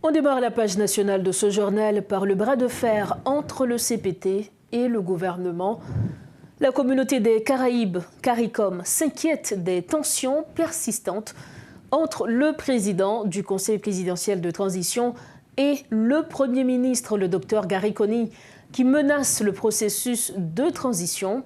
On démarre la page nationale de ce journal par le bras de fer entre le CPT et le gouvernement. La communauté des Caraïbes, CARICOM, s'inquiète des tensions persistantes entre le président du Conseil présidentiel de transition et le Premier ministre, le docteur Gariconi, qui menace le processus de transition.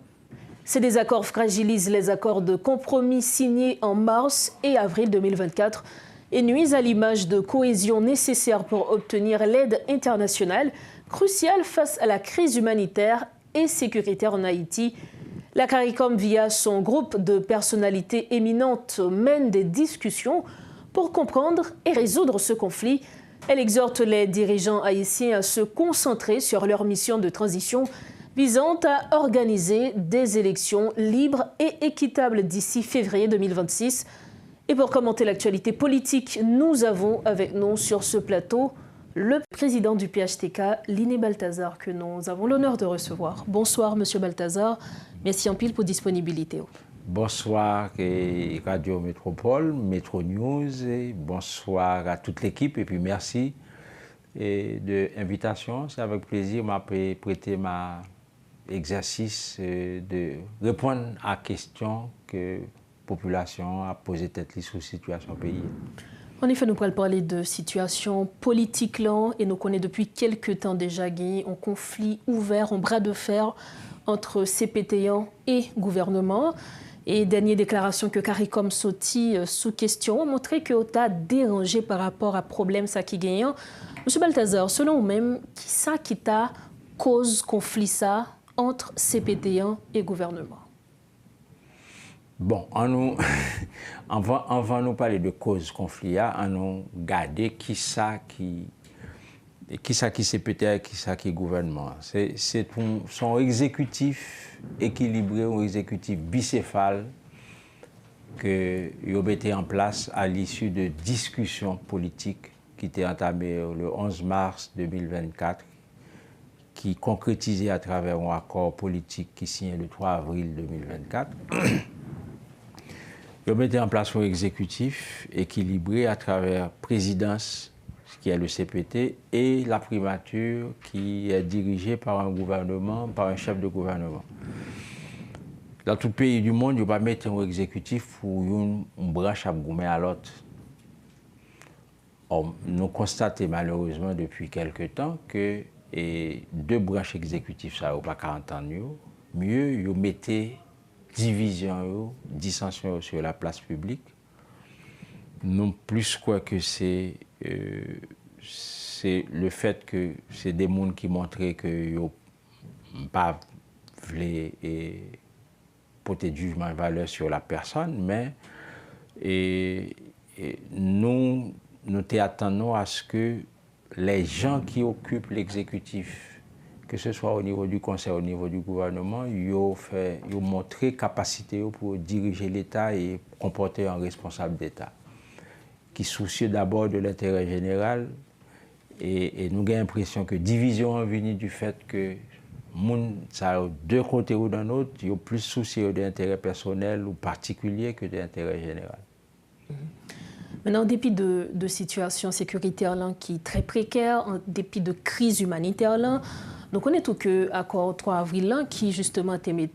Ces désaccords fragilisent les accords de compromis signés en mars et avril 2024 et nuisent à l'image de cohésion nécessaire pour obtenir l'aide internationale, cruciale face à la crise humanitaire et sécuritaire en Haïti. La CARICOM, via son groupe de personnalités éminentes, mène des discussions pour comprendre et résoudre ce conflit. Elle exhorte les dirigeants haïtiens à se concentrer sur leur mission de transition visant à organiser des élections libres et équitables d'ici février 2026. Et pour commenter l'actualité politique, nous avons avec nous sur ce plateau le président du PHTK, Liné Balthazar, que nous avons l'honneur de recevoir. Bonsoir, Monsieur Balthazar. Merci en pile pour disponibilité. Bonsoir Radio Métropole, Métro News, et bonsoir à toute l'équipe et puis merci de l'invitation. C'est avec plaisir que je prêter ma exercice de répondre à la question que la population a posé tête sur la situation du pays. En effet, nous pourrons parler de situation politique là, et nous connaissons depuis quelques temps déjà un conflit ouvert, un bras de fer entre CPT1 et gouvernement. Et dernière déclaration que CARICOM sorti sous question ont montré que OTA dérangé par rapport à problème ça qui gagnant. Monsieur Balthazar, selon vous-même, qui ça qui t'a cause conflit ça entre CPT1 et gouvernement? Bon, avant nous parler de cause conflit, on nous garder qui CPT1 et qui ça qui gouvernement. C'est son exécutif équilibré ou exécutif bicéphale que il a mis en place à l'issue de discussions politiques qui étaient entamées le 11 mars 2024, qui concrétisait à travers un accord politique qui signait le 3 avril 2024. Il a mis en place un exécutif équilibré à travers présidence, qui est le CPT, et la primature qui est dirigée par un gouvernement, par un chef de gouvernement. Dans tout pays du monde, il va mettre un exécutif pour une branche à goumer à l'autre. Nous constatons malheureusement depuis quelque temps que deux branches exécutives, ça n'a pas 40 ans, mieux, ils mettaient division, dissension sur la place publique. Non plus quoi que c'est le fait que c'est des gens qui montraient que ils pas voulaient porter de jugement de valeur sur la personne, mais nous attendons à ce que les gens qui occupent l'exécutif, que ce soit au niveau du conseil, au niveau du gouvernement, ils ont montré capacité pour diriger l'État et comporter un responsable d'État, qui soucieux d'abord de l'intérêt général. Et nous avons l'impression que division est venue du fait que ça a deux côtés ou d'un autre, ils ont plus soucieux de l'intérêt personnel ou particulier que de l'intérêt général. Maintenant, en dépit de situation sécuritaire là, qui est très précaire, en dépit de crise humanitaire là, nous connaissons tout que l'accord 3 avril là, qui justement a été mis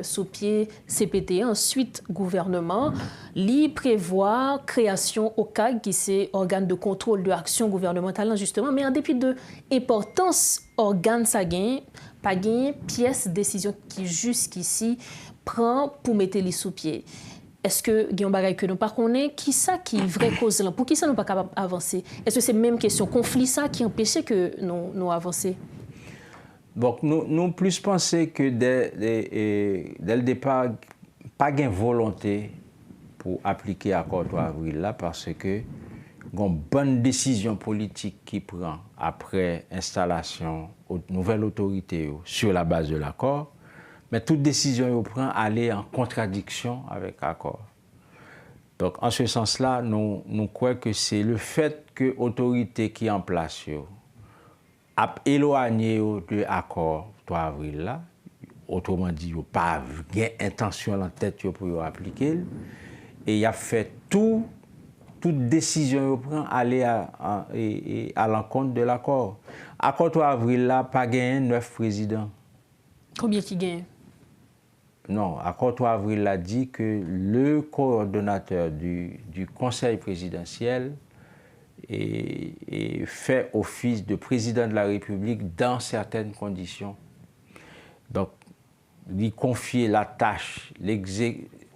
sous pied CPT, ensuite gouvernement, lui prévoit création au CAG, qui c'est organe de contrôle de l'action gouvernementale justement, mais en dépit de l'importance organe ça gagne, pas gagne pièce décision qui jusqu'ici prend pour mettre les sous pied. Est-ce que Guillaume Bagay que nous pas connaît qui ça qui est vraie cause là, pour qui ça nous pas capable avancer? Est-ce que c'est même question conflit ça qui empêchait que nous avancer? Donc nous plus penser que dès le départ pas de volonté pour appliquer l'accord 3 avril là, parce que une bonne décision politique qui prend après installation de nouvelle autorité sur la base de l'accord, mais toute décision qu'on prend aller en contradiction avec l'accord. Donc en ce sens-là, nous croyons que c'est le fait que l'autorité qui est en place a éloigné de l'accord 3 avril là, autrement dit, il n'y a pas intention en tête pour appliquer, et il a fait tout toute décision qu'ils prennent aller à l'encontre de l'accord. Accord 3 avril là, pas gagné 9 présidents. Combien qui gagne? Non, accord 3 avril a dit que le coordonnateur du conseil présidentiel fait office de président de la République dans certaines conditions. Donc, lui confier la tâche,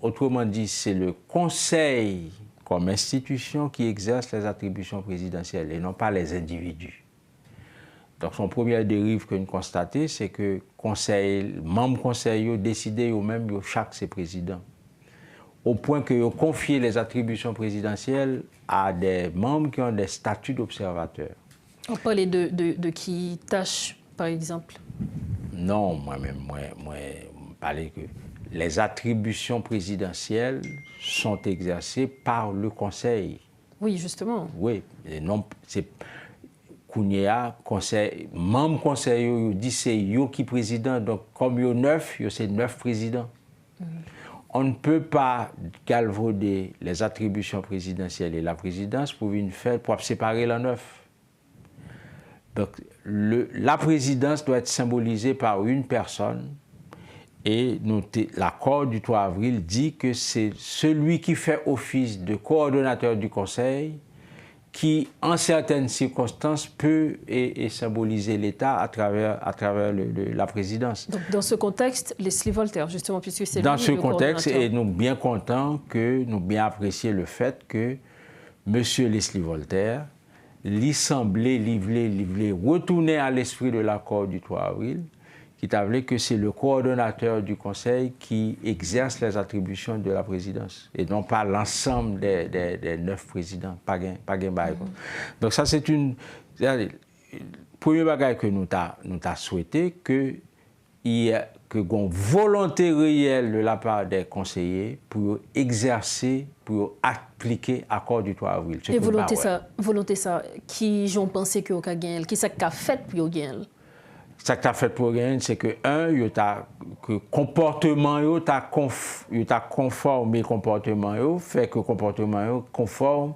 autrement dit, c'est le conseil comme institution qui exerce les attributions présidentielles et non pas les individus. Donc, son première dérive que nous constatons, c'est que membres conseil ont décidé eux-mêmes, chaque ses présidents. Au point que ont confié les attributions présidentielles à des membres qui ont des statuts d'observateurs. On parlait de qui tâche, par exemple? Non, moi-même, moi parlais que les attributions présidentielles sont exercées par le Conseil. Oui, justement. Oui, et non, c'est Kounia, membre conseil, il dit c'est yo qui président, donc comme yo 9, c'est 9 présidents. On ne peut pas galvauder les attributions présidentielles et la présidence pour une fête, pour séparer la 9. Donc, la présidence doit être symbolisée par une personne et l'accord du 3 avril dit que c'est celui qui fait office de coordonnateur du Conseil qui, en certaines circonstances, peut symboliser l'État à travers la présidence. Donc, dans ce contexte, Leslie Voltaire, justement, puisque c'est dans ce contexte, et nous bien contents nous bien apprécier le fait que M. Leslie Voltaire lui semblait retourner à l'esprit de l'accord du 3 avril, qui t'avait que c'est le coordonnateur du Conseil qui exerce les attributions de la présidence, et non pas l'ensemble des 9 présidents, pas gain. Donc ça, c'est une première bagaille que nous t'a souhaité, que une volonté réelle de la part des conseillers pour exercer, pour appliquer l'accord du 3 avril. Et volonté ça, qui j'en pensais que vous avez gagné, qui ça qu'a fait pour gagner? Ça que tu as fait pour gagner, c'est que, que comportement, tu as conformé comportement, fait que comportement conforme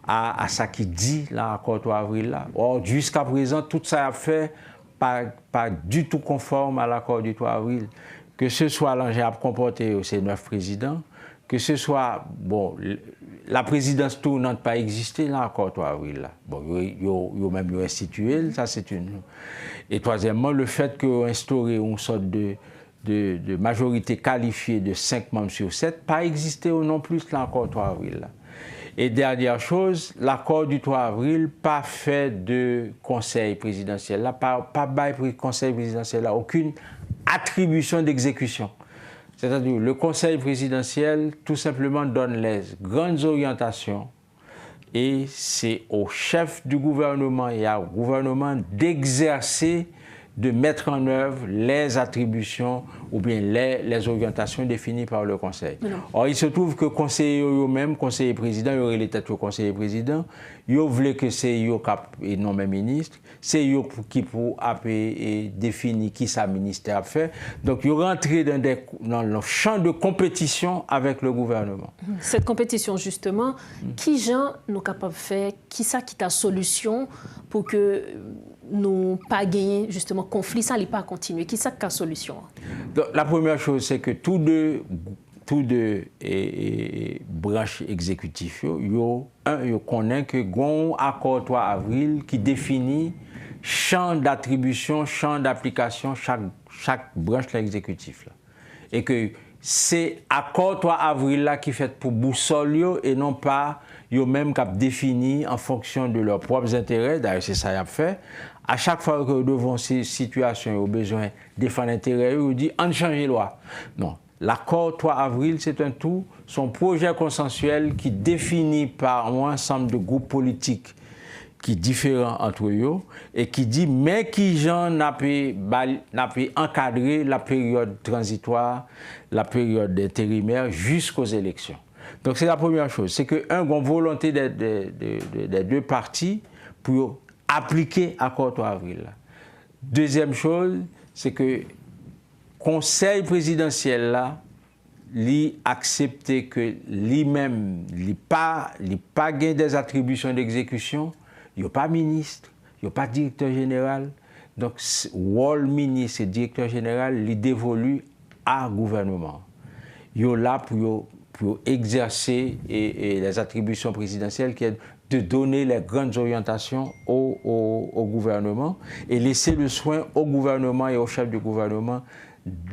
à ça qui dit l'accord 3 avril là. Or, jusqu'à présent, tout ça a fait pas du tout conforme à l'accord du 3 avril. Que ce soit l'engin à comporter ces 9 présidents, que ce soit, bon, la présidence tournante pas existé dans l'accord 3 avril là. Bon, ils même institué, ça c'est une. Et troisièmement, le fait qu'on instauré une sorte de majorité qualifiée de 5 membres sur 7, pas existé non plus dans l'accord 3 avril là. Et dernière chose, l'accord du 3 avril, pas fait de conseil présidentiel, là, pas conseil présidentiel, là, aucune attribution d'exécution. C'est-à-dire le conseil présidentiel, tout simplement, donne les grandes orientations et c'est au chef du gouvernement et au gouvernement d'exercer, de mettre en œuvre les attributions ou bien les orientations définies par le Conseil. Or, il se trouve que conseiller eux-mêmes, conseiller président, il y aurait les têtes au conseiller président, ils voulaient que c'est eux et non même ministre, c'est eux qui pour définir qui sa ministère a fait. Donc, ils rentrent dans le champ de compétition avec le gouvernement. Cette compétition, justement, qui gens nous capables de faire, qui ça qui t'a solution pour que nous pas gagner justement conflit, ça n'est pas continuer. Qui ça qui a solution? Donc, la première chose, c'est que tous deux branches exécutives, ils connaissent que un accord 3 avril qui définit champ d'attribution, champ d'application chaque branche de l'exécutif. Et que c'est accord 3 avril là qui fait pour boussole et non pas eux-mêmes qui défini en fonction de leurs propres intérêts. D'ailleurs, c'est ça qu'ils ont fait. À chaque fois que devant ces situations, ils ont besoin de défendre l'intérêt, ils disent on change la loi. Non. L'accord 3 avril, c'est un tout, son projet consensuel qui définit par un ensemble de groupes politiques qui différents entre eux et qui dit mais qui gens n'a pu encadrer la période transitoire, la période intérimaire jusqu'aux élections. Donc c'est la première chose, c'est que une volonté des deux parties pour appliquer l'accord 3 avril. Deuxième chose, c'est que le conseil présidentiel là, li accepter que lui-même li pas gain des attributions d'exécution, il pas ministre, il pas directeur général. Donc rôle ministre et directeur général li dévolu à gouvernement. Yo là pour exercer les attributions présidentielles qui est de donner les grandes orientations au gouvernement et laisser le soin au gouvernement et au chef du gouvernement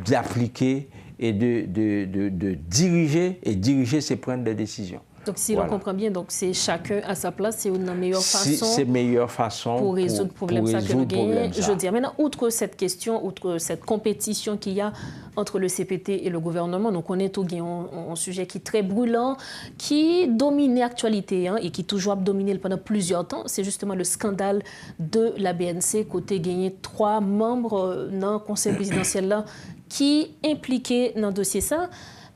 d'appliquer et de diriger c'est prendre des décisions. Donc, si l'on comprend bien, c'est chacun à sa place, c'est une meilleure façon. C'est meilleure façon pour résoudre le problème que nous gagnons. Je veux dire, maintenant, outre cette question, outre cette compétition qu'il y a entre le CPT et le gouvernement, nous connaissons tout un sujet qui est très brûlant, qui domine l'actualité et qui toujours a dominé pendant plusieurs temps. C'est justement le scandale de la BNC, côté gagné 3 membres dans le conseil présidentiel là, qui impliqués dans le dossier ça.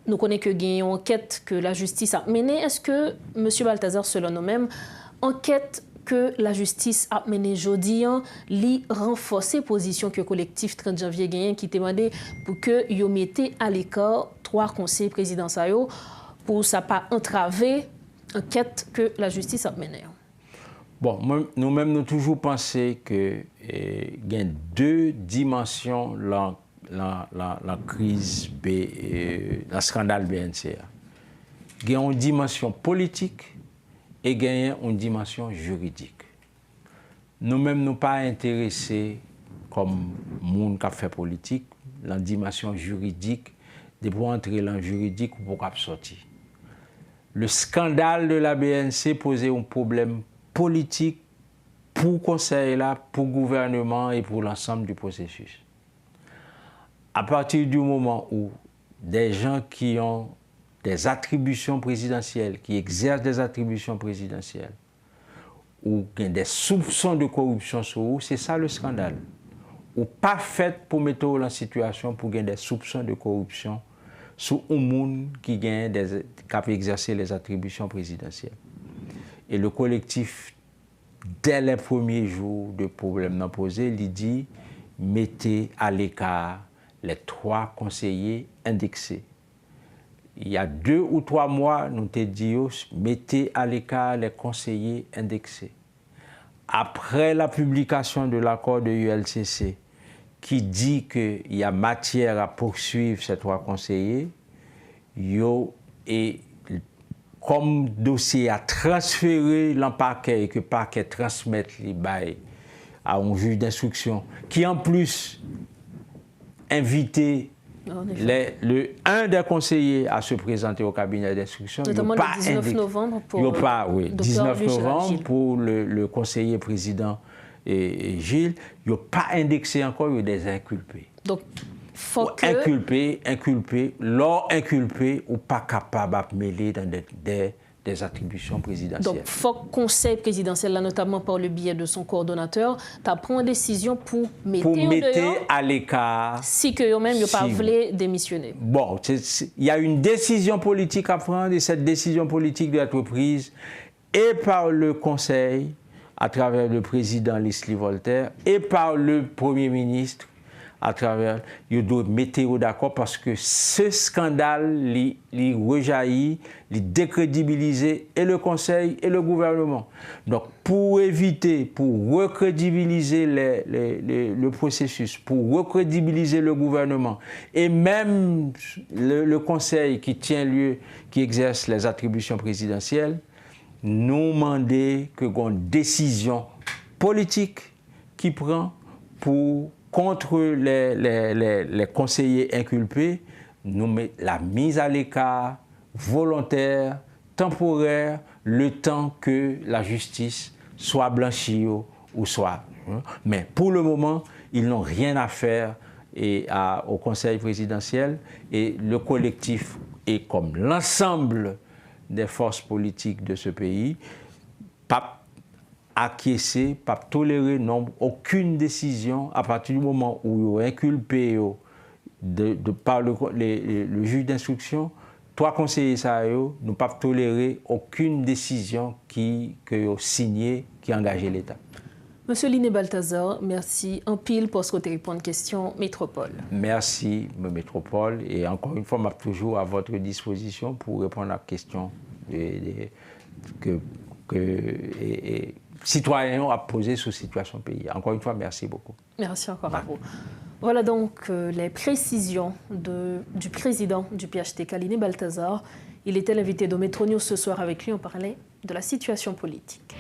Nous connaissons que il y a une enquête que la justice a menée. Est-ce que, M. Balthazar, selon nous-mêmes, enquête que la justice a menée jeudi, li renforcer position que le collectif 30 janvier gagné qui demandait pour que yo mette à l'écart 3 conseils présidentiels pour ça pas entraver enquête que la justice a menée? Bon, nous-mêmes, nous toujours pensé que y a 2 dimensions la crise, le scandale BNC. Il y a une dimension politique et il y a une dimension juridique. Nous-mêmes, nous ne sommes pas intéressés comme monde qui a fait politique, la dimension juridique, de pour entrer dans le juridique ou pour sortir. Le scandale de la BNC posait un problème politique pour le conseil, pour le gouvernement et pour l'ensemble du processus. À partir du moment où des gens qui ont des attributions présidentielles, qui exercent des attributions présidentielles, ou qui ont des soupçons de corruption sur eux, c'est ça le scandale. Ou pas fait pour mettre en situation pour gagner des soupçons de corruption sur un monde qui a exercé les attributions présidentielles. Et le collectif, dès les premiers jours de problème posé, il dit mettez à l'écart les 3 conseillers indexés. Il y a 2 ou 3 mois, nous te dit mettez à l'écart les conseillers indexés. Après la publication de l'accord de l'ULCC qui dit qu'il y a matière à poursuivre ces 3 conseillers, et comme dossier à transférer dans le parquet et que le parquet transmette les bails à un juge d'instruction qui en plus inviter un des conseillers à se présenter au cabinet d'instruction. Notamment le 19 novembre pour 19 novembre pour le conseiller président et Gilles. Il n'y a pas indexé encore, il y a des inculpés. Donc, faut que... Inculpés, lors inculpés ou pas capable de mêler dans des attributions présidentielles. Donc, il faut que le conseil présidentiel, là, notamment par le biais de son coordonnateur, prend une décision pour mettre à l'écart. Si que eux-mêmes n'ont pas voulu démissionner. Bon, il y a une décision politique à prendre et cette décision politique doit être prise et par le conseil, à travers le président Leslie Voltaire, et par le premier ministre, à travers, il doit mettre d'accord parce que ce scandale, il rejaillit, il décrédibilise et le Conseil et le gouvernement. Donc, pour éviter, pour recrédibiliser le processus, pour recrédibiliser le gouvernement et même le Conseil qui tient lieu, qui exerce les attributions présidentielles, nous demander que une décision politique qui prend pour contre les conseillers inculpés, nous mettons la mise à l'écart volontaire, temporaire, le temps que la justice soit blanchie ou soit. Mais pour le moment, ils n'ont rien à faire au Conseil présidentiel et le collectif est comme l'ensemble des forces politiques de ce pays, pas acquiescer, pas tolérer aucune décision à partir du moment où ils ont inculpé par le juge d'instruction, 3 conseillers ne pas tolérer aucune décision que signée qui engageait l'État. Monsieur Liné Balthazar, merci en pile pour ce que vous avez répondu à question Métropole. Merci, Métropole. Et encore une fois, je suis toujours à votre disposition pour répondre à la question que les citoyens ont posée sur la situation du pays. Encore une fois, merci beaucoup. Merci encore à vous. Voilà donc les précisions du président du PHTK, Liné Balthazar. Il était l'invité de Métro News ce soir. Avec lui, on parlait de la situation politique.